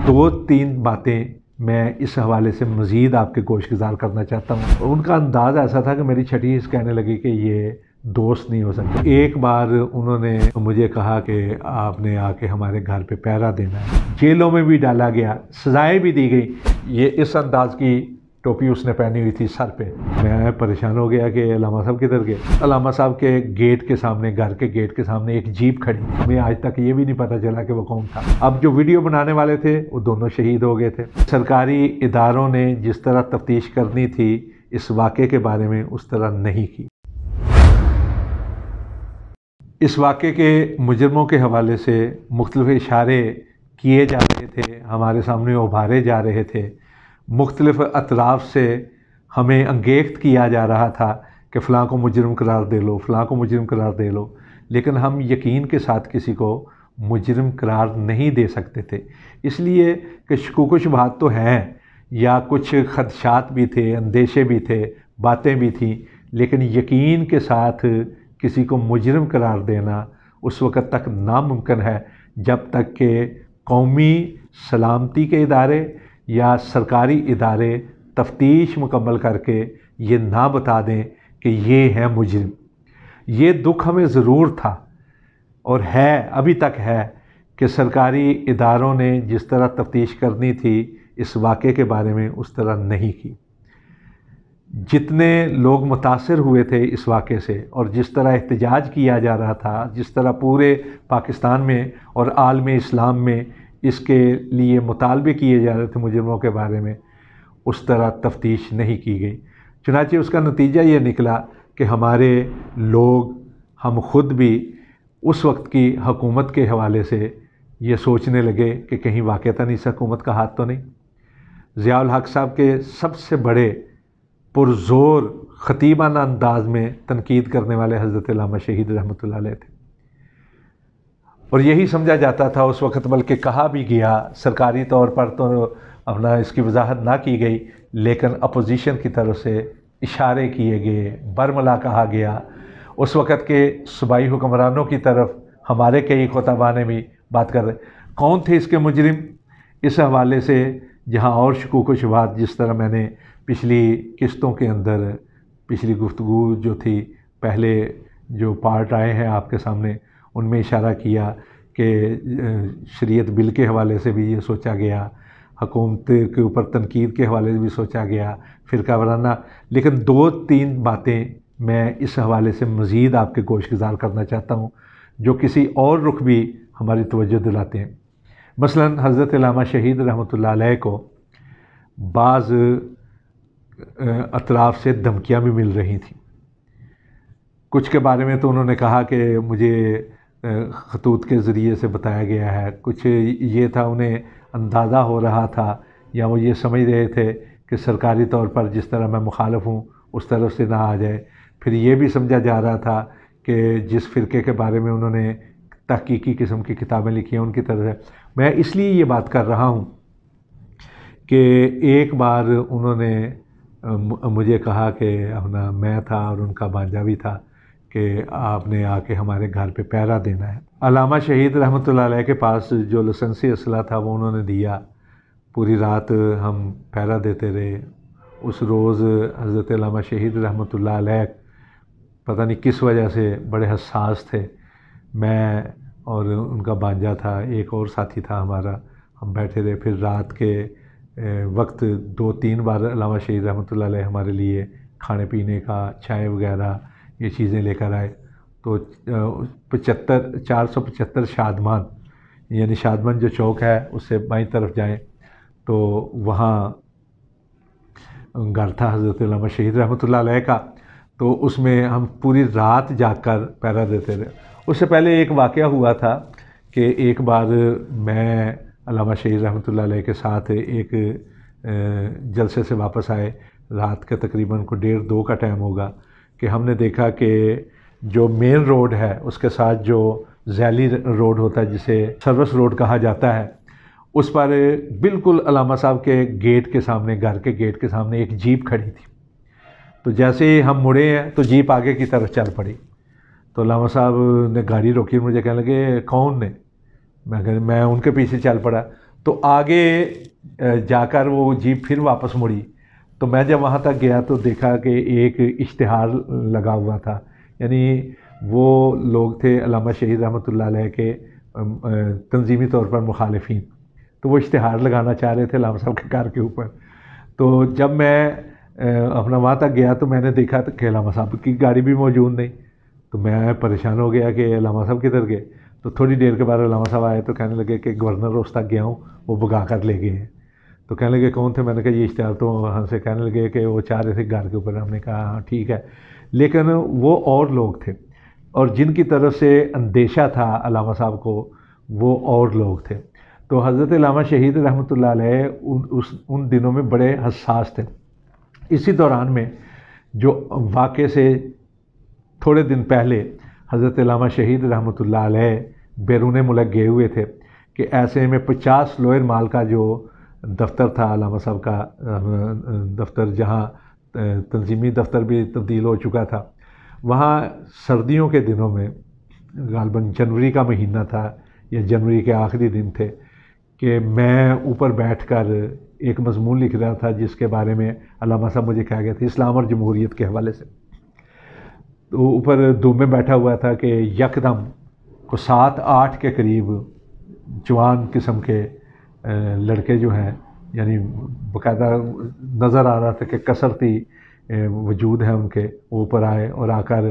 دو تین باتیں میں اس حوالے سے مزید آپ کے گوش گزار کرنا چاہتا ہوں۔ ان کا انداز ایسا تھا کہ میری چھٹی حص کہنے لگی کہ یہ دوست نہیں ہو سکتے۔ ایک بار انہوں نے مجھے کہا کہ آپ نے آ کے ہمارے گھر پہ پہرا دینا ہے، جیلوں میں بھی ڈالا گیا، سزائیں بھی دی گئی۔ یہ اس انداز کی ٹوپی اس نے پہنی ہوئی تھی سر پہ۔ میں پریشان ہو گیا کہ علامہ صاحب کدھر گئے۔ علامہ صاحب کے گیٹ کے سامنے، گھر کے گیٹ کے سامنے ایک جیپ کھڑی، ہمیں آج تک یہ بھی نہیں پتہ چلا کہ وہ کون تھا۔ اب جو ویڈیو بنانے والے تھے وہ دونوں شہید ہو گئے تھے۔ سرکاری اداروں نے جس طرح تفتیش کرنی تھی اس واقعے کے بارے میں اس طرح نہیں کی۔ اس واقعے کے مجرموں کے حوالے سے مختلف اشارے کیے جا رہے تھے، ہمارے سامنے ابھارے جا رہے تھے، مختلف اطراف سے ہمیں انگیخت کیا جا رہا تھا کہ فلاں کو مجرم قرار دے لو، فلاں کو مجرم قرار دے لو، لیکن ہم یقین کے ساتھ کسی کو مجرم قرار نہیں دے سکتے تھے، اس لیے کہ شکوک و شبہات تو ہیں، یا کچھ خدشات بھی تھے، اندیشے بھی تھے، باتیں بھی تھیں، لیکن یقین کے ساتھ کسی کو مجرم قرار دینا اس وقت تک ناممکن ہے جب تک کہ قومی سلامتی کے ادارے یا سرکاری ادارے تفتیش مکمل کر کے یہ نہ بتا دیں کہ یہ ہے مجرم۔ یہ دکھ ہمیں ضرور تھا اور ہے، ابھی تک ہے، کہ سرکاری اداروں نے جس طرح تفتیش کرنی تھی اس واقعے کے بارے میں اس طرح نہیں کی۔ جتنے لوگ متاثر ہوئے تھے اس واقعے سے اور جس طرح احتجاج کیا جا رہا تھا، جس طرح پورے پاکستان میں اور عالم اسلام میں اس کے لیے مطالبے کیے جا رہے تھے مجرموں کے بارے میں، اس طرح تفتیش نہیں کی گئی۔ چنانچہ اس کا نتیجہ یہ نکلا کہ ہمارے لوگ، ہم خود بھی اس وقت کی حکومت کے حوالے سے یہ سوچنے لگے کہ کہیں واقعتاً اس حکومت کا ہاتھ تو نہیں۔ ضیاء الحق صاحب کے سب سے بڑے پرزور خطیبانہ انداز میں تنقید کرنے والے حضرت علامہ شہید رحمۃ اللہ علیہ تھے، اور یہی سمجھا جاتا تھا اس وقت، بلکہ کہا بھی گیا، سرکاری طور پر تو اپنا اس کی وضاحت نہ کی گئی، لیکن اپوزیشن کی طرف سے اشارے کیے گئے، برملا کہا گیا۔ اس وقت کے صوبائی حکمرانوں کی طرف ہمارے کئی خطباء نے بھی بات کر رہے، کون تھے اس کے مجرم؟ اس حوالے سے جہاں اور شکوک و شبہات، جس طرح میں نے پچھلی قسطوں کے اندر، پچھلی گفتگو جو تھی، پہلے جو پارٹ آئے ہیں آپ کے سامنے، ان میں اشارہ کیا کہ شریعت بل کے حوالے سے بھی یہ سوچا گیا، حکومت کے اوپر تنقید کے حوالے سے بھی سوچا گیا، فرقہ وارانہ، لیکن دو تین باتیں میں اس حوالے سے مزید آپ کے گوش گزار کرنا چاہتا ہوں جو کسی اور رخ بھی ہماری توجہ دلاتے ہیں۔ مثلا حضرت علامہ شہید رحمۃ اللہ علیہ کو بعض اطراف سے دھمکیاں بھی مل رہی تھیں۔ کچھ کے بارے میں تو انہوں نے کہا کہ مجھے خطوط کے ذریعے سے بتایا گیا ہے، کچھ یہ تھا انہیں اندازہ ہو رہا تھا یا وہ یہ سمجھ رہے تھے کہ سرکاری طور پر جس طرح میں مخالف ہوں اس طرف سے نہ آ جائے۔ پھر یہ بھی سمجھا جا رہا تھا کہ جس فرقے کے بارے میں انہوں نے تحقیقی قسم کی کتابیں لکھی ہیں ان کی طرف سے۔ میں اس لیے یہ بات کر رہا ہوں کہ ایک بار انہوں نے مجھے کہا کہ اپنا میں تھا اور ان کا بانجا بھی تھا کہ آپ نے آ کے ہمارے گھر پہ پہرا دینا ہے۔ علامہ شہید رحمۃ اللہ علیہ کے پاس جو لائسنسی اسلحہ تھا وہ انہوں نے دیا، پوری رات ہم پہرا دیتے رہے۔ اس روز حضرت علامہ شہید رحمۃ اللہ علیہ پتہ نہیں کس وجہ سے بڑے حساس تھے، میں اور ان کا بانجا تھا، ایک اور ساتھی تھا ہمارا، ہم بیٹھے رہے۔ پھر رات کے وقت دو تین بار علامہ شہید رحمۃ اللہ علیہ ہمارے لیے کھانے پینے کا، چائے وغیرہ یہ چیزیں لے کر آئے۔ تو 475 شادمان، یعنی شادمان جو چوک ہے اس سے بائیں طرف جائیں تو وہاں گھر تھا حضرت علامہ شہید رحمۃ اللہ علیہ کا، تو اس میں ہم پوری رات جاگ کر پہرا دیتے رہے۔ اس سے پہلے ایک واقعہ ہوا تھا کہ ایک بار میں علامہ شہید رحمۃ اللہ علیہ کے ساتھ ایک جلسے سے واپس آئے، رات کا تقریباً کو 1:30-2 کا ٹائم ہوگا، کہ ہم نے دیکھا کہ جو مین روڈ ہے اس کے ساتھ جو ذیلی روڈ ہوتا ہے جسے سروس روڈ کہا جاتا ہے، اس پر بالکل علامہ صاحب کے گیٹ کے سامنے، گھر کے گیٹ کے سامنے ایک جیپ کھڑی تھی۔ تو جیسے ہی ہم مڑے ہیں تو جیپ آگے کی طرف چل پڑی، تو علامہ صاحب نے گاڑی روکی، مجھے کہنے لگے کون نے؟ میں ان کے پیچھے چل پڑا، تو آگے جا کر وہ جیپ پھر واپس مڑی، تو میں جب وہاں تک گیا تو دیکھا کہ ایک اشتہار لگا ہوا تھا، یعنی وہ لوگ تھے علامہ شہید رحمۃ اللہ علیہ کے تنظیمی طور پر مخالفین، تو وہ اشتہار لگانا چاہ رہے تھے علامہ صاحب کے کار کے اوپر۔ تو جب میں اپنا وہاں تک گیا تو میں نے دیکھا کہ علامہ صاحب کی گاڑی بھی موجود نہیں، تو میں پریشان ہو گیا کہ علامہ صاحب کدھر گئے۔ تو تھوڑی دیر کے بعد علامہ صاحب آئے تو کہنے لگے کہ گورنر روز تک گیا ہوں، وہ بگا کر لے گئے ہیں۔ تو کہنے لگے کون تھے؟ میں نے کہا یہ اشتہار، تو وہاں سے کہنے لگے کہ وہ چاہ رہے تھے گار کے اوپر۔ ہم نے کہا ہاں ٹھیک ہے، لیکن وہ اور لوگ تھے، اور جن کی طرف سے اندیشہ تھا علامہ صاحب کو وہ اور لوگ تھے۔ تو حضرت علامہ شہید رحمۃ اللہ علیہ ان دنوں میں بڑے حساس تھے۔ اسی دوران میں جو واقعے سے تھوڑے دن پہلے حضرت علامہ شہید رحمۃ اللہ علیہ بیرون ملک گئے ہوئے تھے کہ ایسے میں 50 لوئر مال کا جو دفتر تھا علامہ صاحب کا دفتر، جہاں تنظیمی دفتر بھی تبدیل ہو چکا تھا، وہاں سردیوں کے دنوں میں غالباً جنوری کا مہینہ تھا یا جنوری کے آخری دن تھے کہ میں اوپر بیٹھ کر ایک مضمون لکھ رہا تھا جس کے بارے میں علامہ صاحب مجھے کہا گیا تھا اسلام اور جمہوریت کے حوالے سے۔ تو اوپر دھوپ میں بیٹھا ہوا تھا کہ یکدم کو 7-8 کے قریب جوان قسم کے لڑکے جو ہیں، یعنی باقاعدہ نظر آ رہا تھا کہ کثرتی وجود ہیں ان کے، اوپر آئے اور آ کر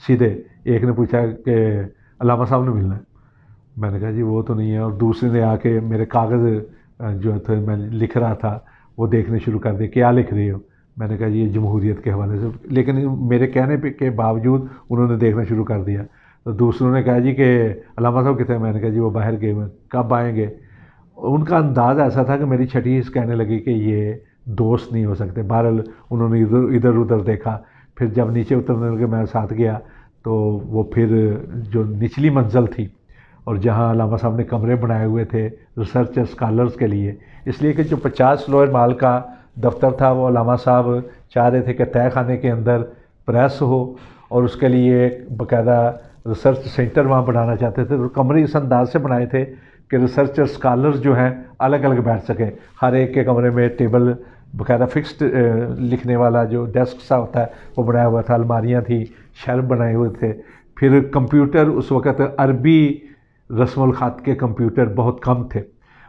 سیدھے ایک نے پوچھا کہ علامہ صاحب نے ملنا ہے۔ میں نے کہا جی وہ تو نہیں ہے، اور دوسرے نے آ کے میرے کاغذ جو تھے میں لکھ رہا تھا وہ دیکھنے شروع کر دیے، کیا لکھ رہے ہو؟ میں نے کہا جی یہ جمہوریت کے حوالے سے، لیکن میرے کہنے پہ کے باوجود انہوں نے دیکھنا شروع کر دیا۔ تو دوسروں نے کہا جی کہ علامہ صاحب کتنے؟ میں نے کہا جی وہ باہر گئے ہوئے، کب آئیں گے؟ ان کا انداز ایسا تھا کہ میری چھٹی حص کہنے لگی کہ یہ دوست نہیں ہو سکتے۔ بہرحال انہوں نے ادھر ادھر دیکھا، پھر جب نیچے اترنے لگے میں ساتھ گیا تو وہ پھر جو نچلی منزل تھی اور جہاں علامہ صاحب نے کمرے بنائے ہوئے تھے ریسرچ اسکالرز کے لیے، اس لیے کہ جو 50 لوئر مال کا دفتر تھا وہ علامہ صاحب چاہ رہے تھے کہ تہہ خانے کے اندر پریس ہو، اور اس کے لیے باقاعدہ ریسرچ سینٹر وہاں بنانا چاہتے تھے۔ تو کمرے اس انداز سے بنائے تھے کہ ریسرچر اسکالرز جو ہیں الگ الگ بیٹھ سکیں، ہر ایک کے کمرے میں ٹیبل باقاعدہ فکسڈ لکھنے والا جو ڈیسک سا ہوتا ہے وہ بنایا ہوا تھا، الماریاں تھیں، شیلف بنائے ہوئے تھے۔ پھر کمپیوٹر اس وقت عربی رسم الخط کے کمپیوٹر بہت کم تھے،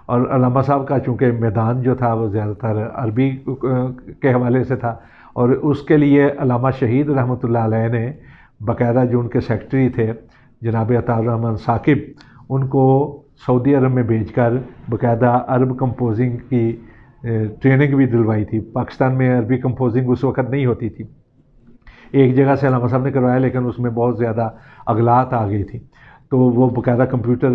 اور علامہ صاحب کا چونکہ میدان جو تھا وہ زیادہ تر عربی کے حوالے سے تھا، اور اس کے لیے علامہ شہید رحمۃ اللہ علیہ نے باقاعدہ جو ان کے سیکرٹری تھے جناب عطاء الرحمن ثاقب، ان کو سعودی عرب میں بھیج کر باقاعدہ عرب کمپوزنگ کی ٹریننگ بھی دلوائی تھی۔ پاکستان میں عربی کمپوزنگ اس وقت نہیں ہوتی تھی، ایک جگہ سے علامہ صاحب نے کروایا لیکن اس میں بہت زیادہ اغلاط آ گئی تھی، تو وہ باقاعدہ کمپیوٹر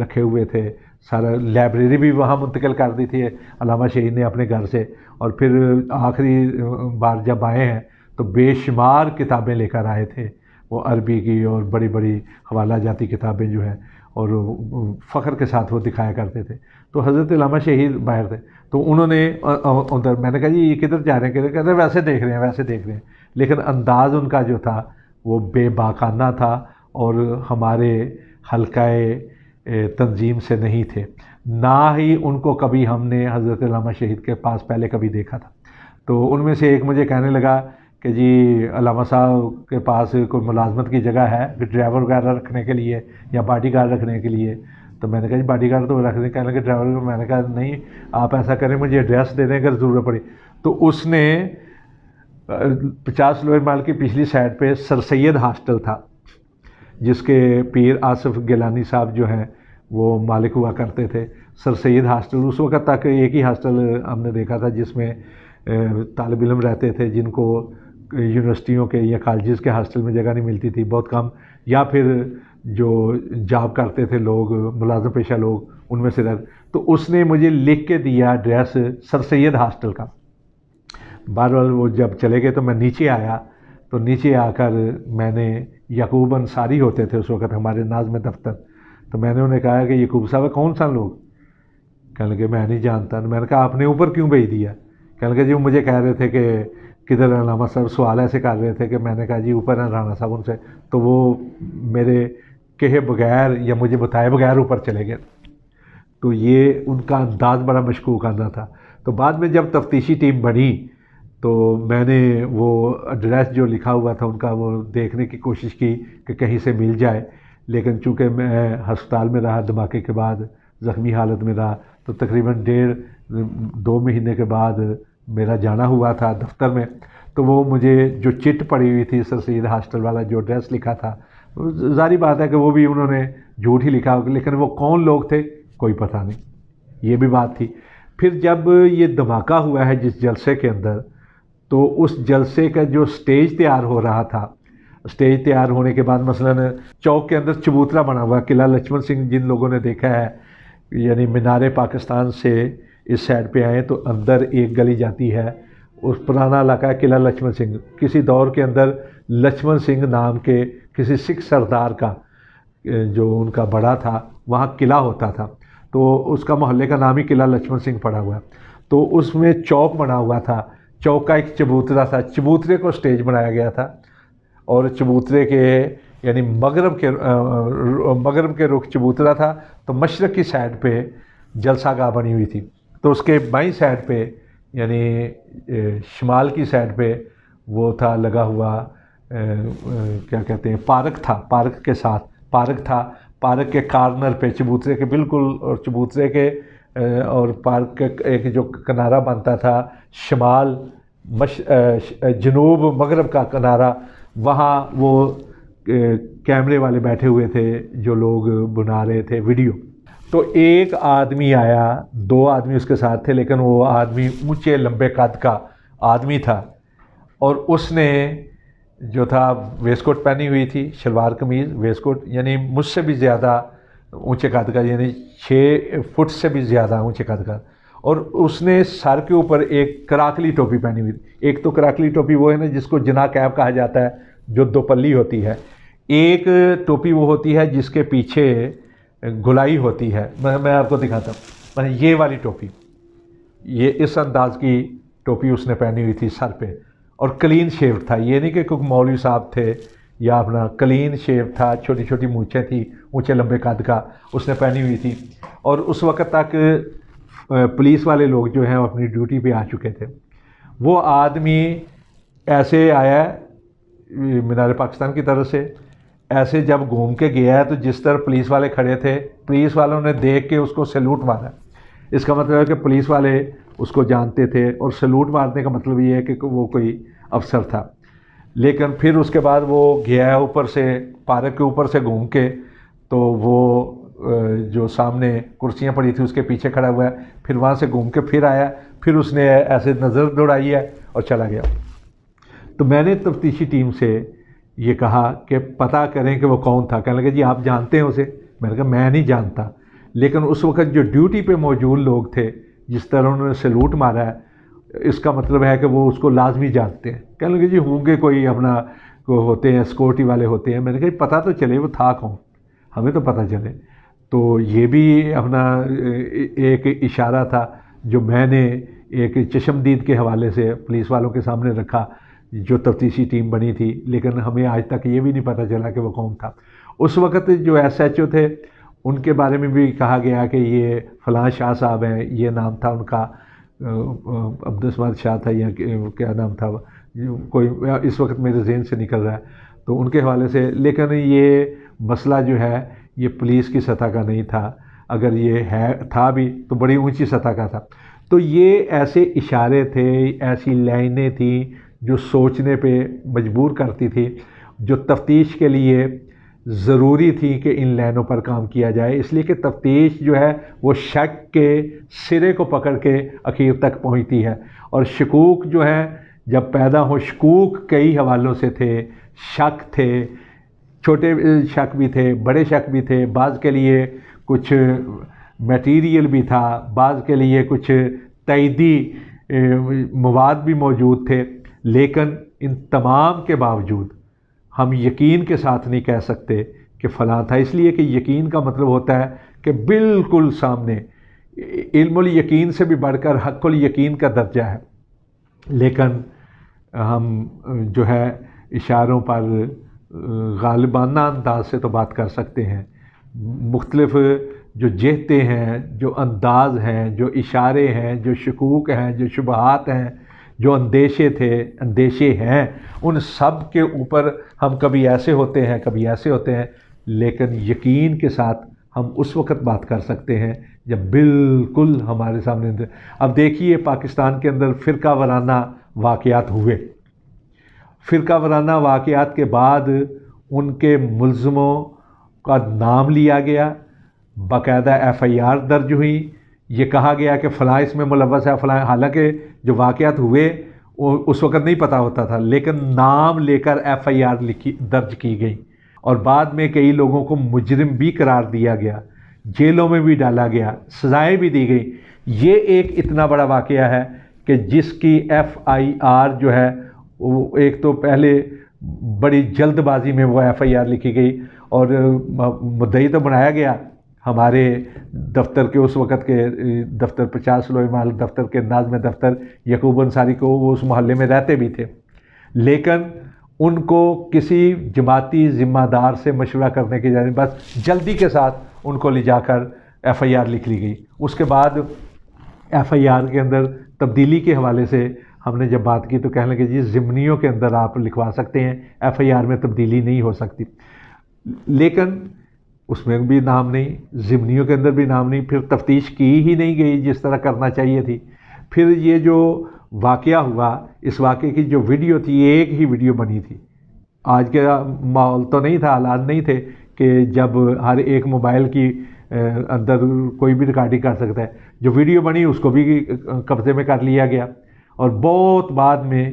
رکھے ہوئے تھے، سارا لائبریری بھی وہاں منتقل کر دی تھی علامہ شہید نے اپنے گھر سے، اور پھر آخری بار جب آئے ہیں تو بے شمار کتابیں لے کر آئے تھے، وہ عربی کی اور بڑی بڑی حوالہ جاتی کتابیں جو ہیں، اور فخر کے ساتھ وہ دکھایا کرتے تھے۔ تو حضرت علامہ شہید باہر تھے، تو انہوں نے ادھر، میں نے کہا جی یہ کدھر جا رہے ہیں؟ کہتے ہیں ویسے دیکھ رہے ہیں ویسے دیکھ رہے ہیں، لیکن انداز ان کا جو تھا وہ بے باکانہ تھا اور ہمارے حلقہ تنظیم سے نہیں تھے، نہ ہی ان کو کبھی ہم نے حضرت علامہ شہید کے پاس پہلے کبھی دیکھا تھا۔ تو ان میں سے ایک مجھے کہنے لگا کہ جی علامہ صاحب کے پاس کوئی ملازمت کی جگہ ہے ڈرائیور وغیرہ رکھنے کے لیے یا باڈی گارڈ رکھنے کے لیے؟ تو میں نے کہا جی باڈی گارڈ تو رکھنے، کہنے لگے ڈرائیور، میں نے کہا نہیں آپ ایسا کریں مجھے ایڈریس دے دیں اگر ضرورت پڑی۔ تو اس نے 50 لوئر مال کی پچھلی سائڈ پہ سر سید ہاسٹل تھا جس کے پیر آصف گیلانی صاحب جو ہیں وہ مالک ہوا کرتے تھے۔ سر سید ہاسٹل اس وقت تک ایک ہی ہاسٹل ہم نے دیکھا تھا جس میں طالب علم رہتے تھے جن کو یونیورسٹیوں کے یا کالجز کے ہاسٹل میں جگہ نہیں ملتی تھی بہت کم، یا پھر جو جاب کرتے تھے لوگ ملازم پیشہ لوگ ان میں سے رہتے۔ تو اس نے مجھے لکھ کے دیا ایڈریس سر سید ہاسٹل کا۔ بہرحال وہ جب چلے گئے تو میں نیچے آیا، تو نیچے آ کر میں نے یعقوب انصاری ہوتے تھے اس وقت ہمارے ناظم دفتر، تو میں نے انہیں کہا کہ یعقوب صاحب کون سا لوگ؟ کہنے لگے میں نہیں جانتا۔ میں نے کہا آپ نے اوپر کیوں بھیج دیا؟ کہنے لگے جی وہ مجھے کہہ رہے تھے کہ کدھر علامہ صاحب، سوال ایسے کر رہے تھے کہ میں نے کہا جی اوپر ہیں رانا صاحب ان سے، تو وہ میرے کہے بغیر یا مجھے بتائے بغیر اوپر چلے گئے۔ تو یہ ان کا انداز بڑا مشکوکانہ تھا۔ تو بعد میں جب تفتیشی ٹیم بنی تو میں نے وہ ایڈریس جو لکھا ہوا تھا ان کا وہ دیکھنے کی کوشش کی کہ کہیں سے مل جائے، لیکن چونکہ میں ہسپتال میں رہا دھماکے کے بعد، زخمی حالت میں رہا، تو تقریباً 1.5-2 مہینے کے بعد میرا جانا ہوا تھا دفتر میں، تو وہ مجھے جو چٹ پڑی ہوئی تھی سر سید ہاسٹل والا جو ایڈریس لکھا تھا، ظاہری بات ہے کہ وہ بھی انہوں نے جھوٹ ہی لکھا ہوگا، لیکن وہ کون لوگ تھے کوئی پتہ نہیں، یہ بھی بات تھی۔ پھر جب یہ دھماکہ ہوا ہے جس جلسے کے اندر، تو اس جلسے کا جو سٹیج تیار ہو رہا تھا، سٹیج تیار ہونے کے بعد مثلاً چوک کے اندر چبوترا بنا ہوا، قلعہ لچھمن سنگھ جن لوگوں نے دیکھا ہے، یعنی مینار پاکستان سے اس سائڈ پہ آئیں تو اندر ایک گلی جاتی ہے، اس پرانا علاقہ ہے قلعہ لچھمن سنگھ، کسی دور کے اندر لچھمن سنگھ نام کے کسی سکھ سردار کا جو ان کا بڑا تھا وہاں قلعہ ہوتا تھا، تو اس کا محلے کا نام ہی قلعہ لچھمن سنگھ پڑا ہوا ہے، تو اس میں چوک بنا ہوا تھا، چوک کا ایک چبوترا تھا، چبوترے کو سٹیج بنایا گیا تھا، اور چبوترے کے یعنی مغرب کے رخ چبوترا تھا، تو مشرق کی سائڈ پہ جلسہ گاہ بنی ہوئی تھی، تو اس کے بائیں سائڈ پہ یعنی شمال کی سائڈ پہ وہ تھا لگا ہوا کیا کہتے ہیں پارک تھا، پارک کے ساتھ پارک تھا، پارک کے کارنر پہ چبوترے کے بالکل، اور چبوترے کے اور پارک کا ایک جو کنارہ بنتا تھا شمال جنوب مغرب کا کنارہ، وہاں وہ کیمرے والے بیٹھے ہوئے تھے جو لوگ بنا رہے تھے ویڈیو، تو ایک آدمی آیا، 2 آدمی اس کے ساتھ تھے، لیکن وہ آدمی اونچے لمبے قد کا آدمی تھا، اور اس نے جو تھا ویسٹ کوٹ پہنی ہوئی تھی، شلوار قمیض ویسٹ کوٹ، یعنی مجھ سے بھی زیادہ اونچے قد کا، یعنی 6 فٹ سے بھی زیادہ اونچے قد کا، اور اس نے سر کے اوپر ایک کراکلی ٹوپی پہنی ہوئی تھی۔ ایک تو کراکلی ٹوپی وہ ہے نا جس کو جناح کیپ کہا جاتا ہے، جو 2 پلی ہوتی ہے، ایک ٹوپی وہ ہوتی ہے جس کے پیچھے گلائی ہوتی ہے، میں آپ کو دکھاتا ہوں، یہ والی ٹوپی، یہ اس انداز کی ٹوپی اس نے پہنی ہوئی تھی سر پہ، اور کلین شیو تھا، یہ نہیں کہ کوئی مولوی صاحب تھے یا اپنا، کلین شیو تھا، چھوٹی چھوٹی مونچھیں تھی، اونچے لمبے قد کا اس نے پہنی ہوئی تھی، اور اس وقت تک پولیس والے لوگ جو ہیں اپنی ڈیوٹی پہ آ چکے تھے۔ وہ آدمی ایسے آیا مینار پاکستان کی طرف سے، ایسے جب گھوم کے گیا ہے تو جس طرح پولیس والے کھڑے تھے، پولیس والوں نے دیکھ کے اس کو سیلوٹ مارا، اس کا مطلب ہے کہ پولیس والے اس کو جانتے تھے، اور سیلوٹ مارنے کا مطلب یہ ہے کہ وہ کوئی افسر تھا۔ لیکن پھر اس کے بعد وہ گیا ہے اوپر سے، پارک کے اوپر سے گھوم کے، تو وہ جو سامنے کرسیاں پڑی تھی اس کے پیچھے کھڑا ہوا ہے، پھر وہاں سے گھوم کے پھر آیا، پھر اس نے ایسے نظر دوڑائی ہے اور چلا گیا۔ تو میں نے تفتیشی ٹیم سے یہ کہا کہ پتہ کریں کہ وہ کون تھا، کہنے لگے جی آپ جانتے ہیں اسے؟ میں نے کہا میں نہیں جانتا، لیکن اس وقت جو ڈیوٹی پہ موجود لوگ تھے جس طرح انہوں نے سیلوٹ مارا ہے، اس کا مطلب ہے کہ وہ اس کو لازمی جانتے ہیں۔ کہنے لگے جی ہوں گے کوئی اپنا ہوتے ہیں سیکورٹی والے ہوتے ہیں۔ میں نے کہا پتہ تو چلے وہ تھا کون، ہمیں تو پتہ چلے۔ تو یہ بھی اپنا ایک اشارہ تھا جو میں نے ایک چشمدید کے حوالے سے پولیس والوں کے سامنے رکھا جو تفتیشی ٹیم بنی تھی، لیکن ہمیں آج تک یہ بھی نہیں پتہ چلا کہ وہ کون تھا۔ اس وقت جو ایس ایچ او تھے ان کے بارے میں بھی کہا گیا کہ یہ فلاں شاہ صاحب ہیں، یہ نام تھا ان کا، عبدالسمد شاہ تھا یا کیا نام تھا، کوئی اس وقت میرے ذہن سے نکل رہا ہے، تو ان کے حوالے سے۔ لیکن یہ مسئلہ جو ہے یہ پولیس کی سطح کا نہیں تھا، اگر یہ تھا بھی تو بڑی اونچی سطح کا تھا۔ تو یہ ایسے اشارے تھے، ایسی لائنیں تھیں جو سوچنے پہ مجبور کرتی تھی، جو تفتیش کے لیے ضروری تھی کہ ان لائنوں پر کام کیا جائے، اس لیے کہ تفتیش جو ہے وہ شک کے سرے کو پکڑ کے اخیر تک پہنچتی ہے، اور شکوک جو ہے جب پیدا ہو، شکوک کئی حوالوں سے تھے، شک تھے، چھوٹے شک بھی تھے، بڑے شک بھی تھے، بعض کے لیے کچھ میٹیریل بھی تھا، بعض کے لیے کچھ تائیدی مواد بھی موجود تھے، لیکن ان تمام کے باوجود ہم یقین کے ساتھ نہیں کہہ سکتے کہ فلاں تھا، اس لیے کہ یقین کا مطلب ہوتا ہے کہ بالکل سامنے، علم الیقین سے بھی بڑھ کر حق الیقین کا درجہ ہے، لیکن ہم جو ہے اشاروں پر غالبانہ انداز سے تو بات کر سکتے ہیں، مختلف جو جہتے ہیں، جو انداز ہیں، جو اشارے ہیں، جو شکوک ہیں، جو شبہات ہیں، جو اندیشے ہیں، ان سب کے اوپر ہم کبھی ایسے ہوتے ہیں، کبھی ایسے ہوتے ہیں، لیکن یقین کے ساتھ ہم اس وقت بات کر سکتے ہیں جب بالکل ہمارے سامنے. اب دیکھیے پاکستان کے اندر فرقہ وارانہ واقعات ہوئے. فرقہ وارانہ واقعات کے بعد ان کے ملزموں کا نام لیا گیا، باقاعدہ ایف آئی آر درج ہوئی، یہ کہا گیا کہ فلاں اس میں ملوث ہے فلاں، حالانکہ جو واقعات ہوئے اس وقت نہیں پتہ ہوتا تھا، لیکن نام لے کر ایف آئی آر درج کی گئی، اور بعد میں کئی لوگوں کو مجرم بھی قرار دیا گیا، جیلوں میں بھی ڈالا گیا، سزائیں بھی دی گئی. یہ ایک اتنا بڑا واقعہ ہے کہ جس کی ایف آئی آر جو ہے وہ ایک تو پہلے بڑی جلد بازی میں وہ ایف آئی آر لکھی گئی، اور مدعی تو بنایا گیا ہمارے دفتر کے اس وقت کے دفتر 50 لوئی محل دفتر کے ناظم دفتر یعقوب انصاری کو، وہ اس محلے میں رہتے بھی تھے، لیکن ان کو کسی جماعتی ذمہ دار سے مشورہ کرنے کی جانب بس جلدی کے ساتھ ان کو لے جا کر ایف آئی آر لکھ لی گئی. اس کے بعد ایف آئی آر کے اندر تبدیلی کے حوالے سے ہم نے جب بات کی تو کہنے لگے جی ضمنیوں کے اندر آپ لکھوا سکتے ہیں، ایف آئی آر میں تبدیلی نہیں ہو سکتی، لیکن اس میں بھی نام نہیں، ضمنیوں کے اندر بھی نام نہیں، پھر تفتیش کی ہی نہیں گئی جس طرح کرنا چاہیے تھی. پھر یہ جو واقعہ ہوا، اس واقعے کی جو ویڈیو تھی، ایک ہی ویڈیو بنی تھی. آج کے ماحول تو نہیں تھا، حالات نہیں تھے کہ جب ہر ایک موبائل کی اندر کوئی بھی ریکارڈنگ کر سکتا ہے. جو ویڈیو بنی اس کو بھی قبضے میں کر لیا گیا، اور بہت بعد میں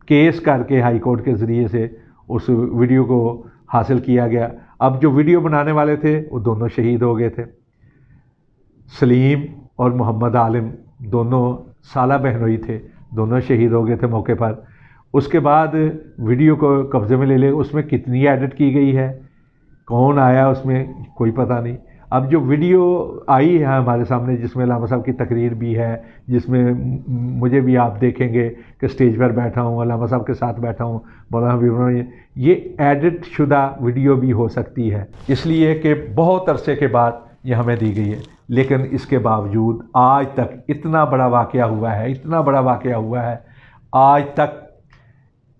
کیس کر کے ہائی کورٹ کے ذریعے سے اس ویڈیو کو حاصل کیا گیا. اب جو ویڈیو بنانے والے تھے وہ دونوں شہید ہو گئے تھے، سلیم اور محمد عالم دونوں سالہ بہنوئی تھے، دونوں شہید ہو گئے تھے موقع پر. اس کے بعد ویڈیو کو قبضے میں لے لے، اس میں کتنی ایڈٹ کی گئی ہے، کون آیا اس میں کوئی پتہ نہیں. اب جو ویڈیو آئی ہے ہمارے سامنے جس میں علامہ صاحب کی تقریر بھی ہے، جس میں مجھے بھی آپ دیکھیں گے کہ اسٹیج پر بیٹھا ہوں، علامہ صاحب کے ساتھ بیٹھا ہوں، مولانا حبیب الرحمن، یہ ایڈٹ شدہ ویڈیو بھی ہو سکتی ہے، اس لیے کہ بہت عرصے کے بعد یہ ہمیں دی گئی ہے. لیکن اس کے باوجود آج تک اتنا بڑا واقعہ ہوا ہے، اتنا بڑا واقعہ ہوا ہے، آج تک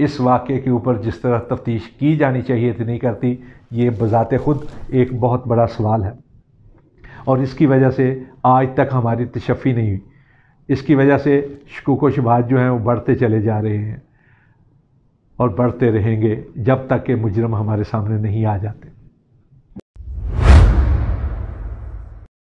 اس واقعے کے اوپر جس طرح تفتیش کی جانی چاہیے تھی نہیں کرتی. یہ بذات خود ایک بہت بڑا سوال ہے، اور اس کی وجہ سے آج تک ہماری تشفی نہیں ہوئی. اس کی وجہ سے شکوک و شبہات جو ہیں وہ بڑھتے چلے جا رہے ہیں، اور بڑھتے رہیں گے جب تک کہ مجرم ہمارے سامنے نہیں آ جاتے.